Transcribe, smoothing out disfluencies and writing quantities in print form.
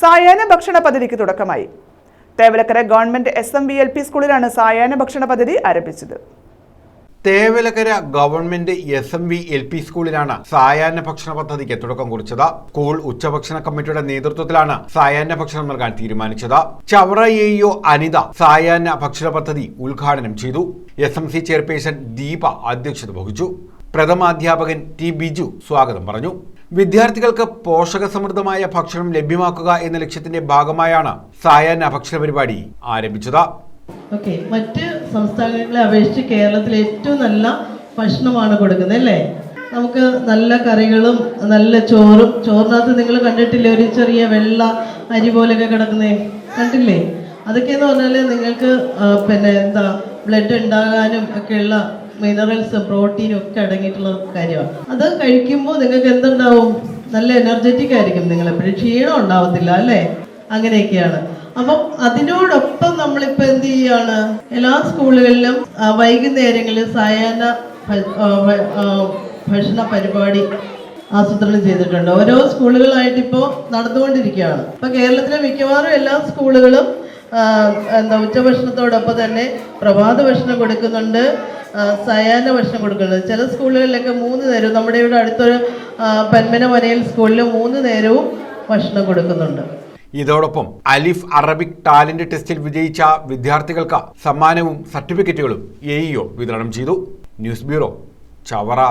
സായാഹ്ന ഭക്ഷണ പദ്ധതിക്ക് തുടക്കമായി. തേവലക്കര ഗവൺമെന്റ് SMV-LP സ്കൂളിലാണ് സായാഹ്ന ഭക്ഷണ പദ്ധതി ആരംഭിച്ചത്. തേവലക്കര ഗവൺമെന്റ് SMV-LP സ്കൂളിലാണ് സായാഹ്ന ഭക്ഷണ പദ്ധതിക്ക് തുടക്കം കുറിച്ചത്. സ്കൂൾ ഉച്ചഭക്ഷണ കമ്മിറ്റിയുടെ നേതൃത്വത്തിലാണ് സായാഹ്ന ഭക്ഷണം നൽകാൻ തീരുമാനിച്ചത്. ചവറ AEO അനിത സായാഹ്ന ഭക്ഷണ പദ്ധതി ഉദ്ഘാടനം ചെയ്തു. SMC ചെയർപേഴ്സൺ ദീപ അധ്യക്ഷത വഹിച്ചു. പ്രഥമാധ്യാപകൻ T. ബിജു സ്വാഗതം പറഞ്ഞു. വിദ്യാർത്ഥികൾക്ക് പോഷകസമൃദ്ധമായ ഭക്ഷണം ലഭ്യമാക്കുക എന്ന ലക്ഷ്യത്തിന്റെ ഭാഗമായാണ് സായാഹ്ന ഭക്ഷണ പരിപാടി ആരംഭിച്ചത്. മറ്റ് സംസ്ഥാനങ്ങളെ അപേക്ഷിച്ച് കേരളത്തിൽ ഏറ്റവും നല്ല ഭക്ഷണമാണ് കൊടുക്കുന്നത് അല്ലേ? നമുക്ക് നല്ല കറികളും നല്ല ചോറിനകത്ത് നിങ്ങൾ കണ്ടിട്ടില്ലേ ഒരു ചെറിയ വെള്ള അരി പോലെയൊക്കെ കിടക്കുന്നേ കണ്ടില്ലേ? അതൊക്കെയെന്ന് പറഞ്ഞാൽ നിങ്ങൾക്ക് ബ്ലഡ് ഉണ്ടാകാനും ഒക്കെയുള്ള മിനറൽസ് പ്രോട്ടീനും ഒക്കെ അടങ്ങിയിട്ടുള്ള കാര്യമാണ്. അത് കഴിക്കുമ്പോൾ നിങ്ങൾക്ക് എന്തുണ്ടാവും? നല്ല എനർജറ്റിക് ആയിരിക്കും, നിങ്ങൾ എപ്പോഴും ക്ഷീണം ഉണ്ടാവത്തില്ല അല്ലേ? അങ്ങനെയൊക്കെയാണ്. അപ്പം അതിനോടൊപ്പം നമ്മളിപ്പോൾ എന്ത് ചെയ്യാണ്, എല്ലാ സ്കൂളുകളിലും വൈകുന്നേരങ്ങളിൽ സായാഹ്ന ഭക്ഷണ പരിപാടി ആസൂത്രണം ചെയ്തിട്ടുണ്ട്. ഓരോ സ്കൂളുകളായിട്ട് ഇപ്പോൾ നടന്നുകൊണ്ടിരിക്കുകയാണ്. ഇപ്പൊ കേരളത്തിലെ മിക്കവാറും എല്ലാ സ്കൂളുകളും ഉച്ചഭക്ഷണത്തോടൊപ്പം തന്നെ പ്രഭാത ഭക്ഷണം കൊടുക്കുന്നുണ്ട്, സായാഹ്ന ഭക്ഷണം കൊടുക്കുന്നുണ്ട്. ചില സ്കൂളുകളിലൊക്കെ 3 നേരവും, നമ്മുടെ ഇവിടെ അടുത്തൊരു പന്മന മനയിൽ സ്കൂളിൽ 3 നേരവും ഭക്ഷണം കൊടുക്കുന്നുണ്ട്. ഇതോടൊപ്പം അലിഫ് അറബിക് ടാലന്റ് ടെസ്റ്റിൽ വിജയിച്ച വിദ്യാർത്ഥികൾക്ക് സമ്മാനവും സർട്ടിഫിക്കറ്റുകളും AEO വിതരണം ചെയ്തു. News bureau, Chavara.